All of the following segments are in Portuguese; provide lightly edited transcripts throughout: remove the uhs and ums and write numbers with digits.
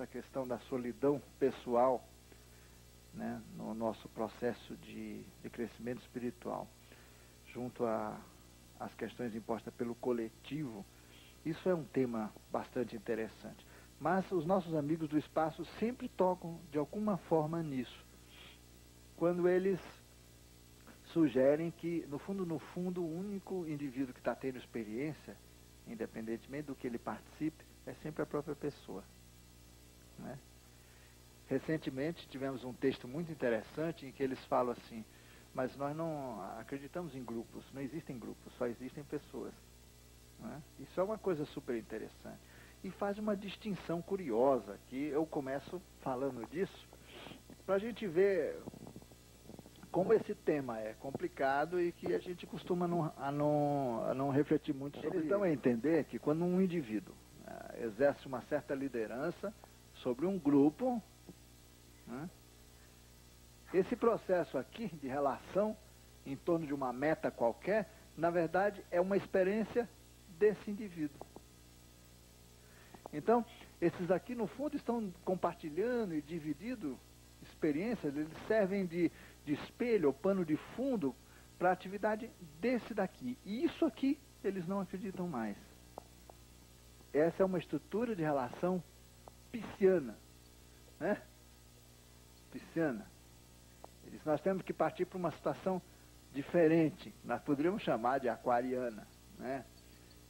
esta questão da solidão pessoal, né, no nosso processo de crescimento espiritual, junto às questões impostas pelo coletivo, isso é um tema bastante interessante. Mas os nossos amigos do espaço sempre tocam de alguma forma nisso, quando eles sugerem que, no fundo, o único indivíduo que está tendo experiência, independentemente do que ele participe, é sempre a própria pessoa, né? Recentemente tivemos um texto muito interessante em que eles falam assim: mas nós não acreditamos em grupos, não existem grupos, só existem pessoas, né? Isso é uma coisa super interessante. E faz uma distinção curiosa, que eu começo falando disso, para a gente ver como esse tema é complicado e que a gente costuma a não refletir muito sobre. Eles dão a entender que quando um indivíduo exerce uma certa liderança sobre um grupo, né, esse processo aqui de relação em torno de uma meta qualquer, na verdade é uma experiência desse indivíduo. Então, esses aqui no fundo estão compartilhando e dividindo experiências, eles servem de espelho ou pano de fundo para a atividade desse daqui. E isso aqui eles não acreditam mais. Essa é uma estrutura de relação pisciana, né? Pisciana. Nós temos que partir para uma situação diferente. Nós poderíamos chamar de aquariana, né?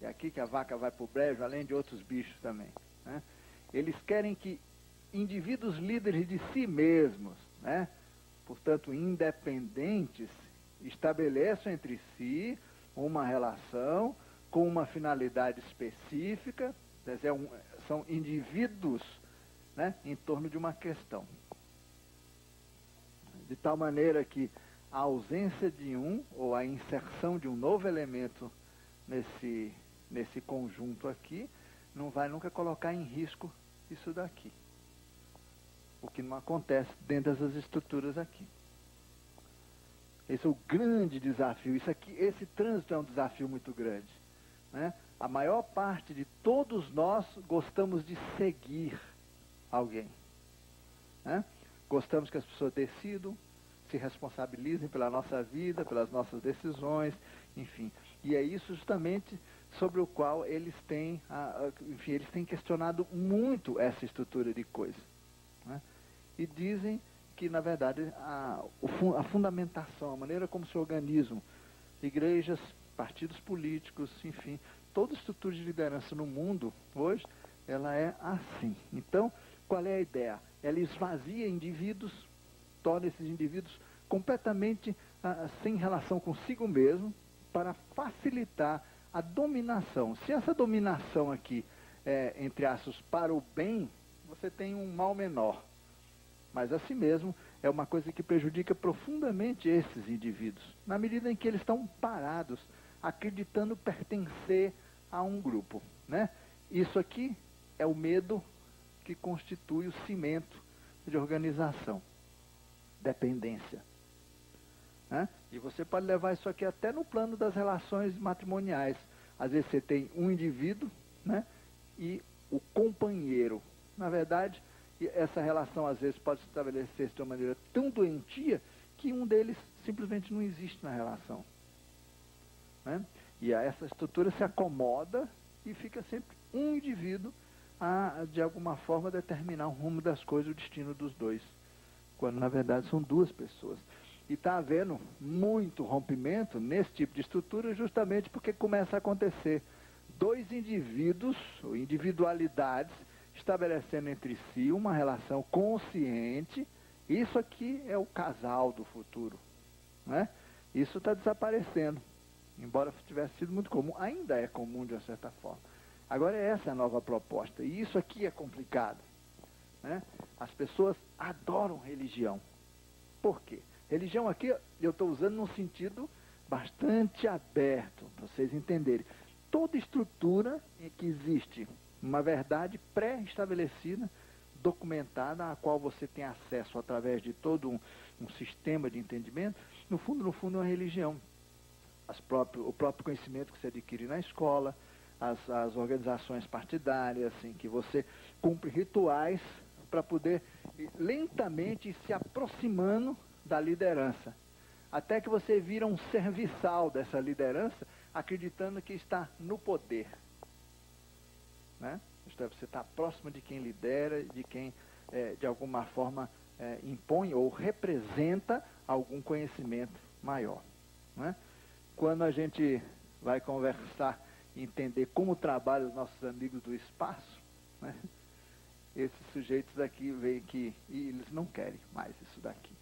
É aqui que a vaca vai para o brejo, além de outros bichos também, né? Eles querem que indivíduos líderes de si mesmos, né, portanto independentes, estabeleçam entre si uma relação com uma finalidade específica, quer dizer, são indivíduos, né, em torno de uma questão. De tal maneira que a ausência de um, ou a inserção de um novo elemento nesse conjunto aqui, não vai nunca colocar em risco isso daqui. O que não acontece dentro dessas estruturas aqui. Esse é o grande desafio. Esse trânsito é um desafio muito grande, né? A maior parte de todos nós gostamos de seguir alguém, né? Gostamos que as pessoas decidam, se responsabilizem pela nossa vida, pelas nossas decisões, enfim. E é isso justamente sobre o qual eles têm, eles têm questionado muito essa estrutura de coisa, né? E dizem que, na verdade, a fundamentação, a maneira como se organizam igrejas, partidos políticos, enfim, toda estrutura de liderança no mundo hoje, ela é assim. Então, qual é a ideia? Ela esvazia indivíduos, torna esses indivíduos completamente sem relação consigo mesmo, para facilitar a dominação. Se essa dominação aqui é, entre aspas, para o bem, você tem um mal menor. Mas assim mesmo é uma coisa que prejudica profundamente esses indivíduos, na medida em que eles estão parados, acreditando pertencer a um grupo, né? Isso aqui é o medo que constitui o cimento de organização. Dependência, né? E você pode levar isso aqui até no plano das relações matrimoniais. Às vezes você tem um indivíduo, né, e o companheiro. Na verdade, essa relação às vezes pode se estabelecer de uma maneira tão doentia que um deles simplesmente não existe na relação, né? E essa estrutura se acomoda e fica sempre um indivíduo a, de alguma forma, determinar o rumo das coisas, o destino dos dois, quando na verdade são duas pessoas. E está havendo muito rompimento nesse tipo de estrutura justamente porque começa a acontecer dois indivíduos, ou individualidades, estabelecendo entre si uma relação consciente. Isso aqui é o casal do futuro, né? Isso está desaparecendo, embora tivesse sido muito comum, ainda é comum de uma certa forma. Agora essa é a nova proposta, e isso aqui é complicado, né? As pessoas adoram religião. Por quê? Religião aqui eu estou usando num sentido bastante aberto, para vocês entenderem. Toda estrutura em que existe uma verdade pré-estabelecida, documentada, a qual você tem acesso através de todo um sistema de entendimento, no fundo é uma religião. O próprio conhecimento que se adquire na escola, as organizações partidárias, em que você cumpre rituais para poder lentamente ir se aproximando da liderança. Até que você vira um serviçal dessa liderança, acreditando que está no poder. Né? Isto é, você está próximo de quem lidera, de quem, de alguma forma, impõe ou representa algum conhecimento maior. Né? Quando a gente vai conversar e entender como trabalham os nossos amigos do espaço, né? Esses sujeitos aqui veem que eles não querem mais isso daqui.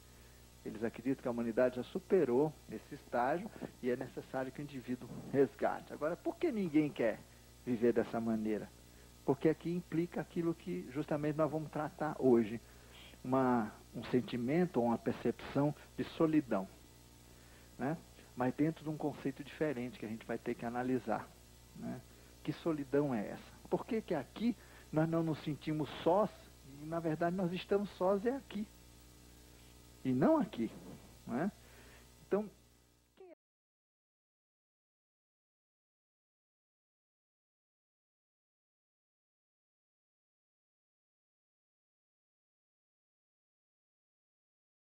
Eles acreditam que a humanidade já superou esse estágio e é necessário que o indivíduo resgate. Agora, por que ninguém quer viver dessa maneira? Porque aqui implica aquilo que justamente nós vamos tratar hoje. Um sentimento ou uma percepção de solidão. Né? Mas dentro de um conceito diferente que a gente vai ter que analisar. Né? Que solidão é essa? Por que que aqui nós não nos sentimos sós e, na verdade, nós estamos sós aqui? E não aqui. Né? Então,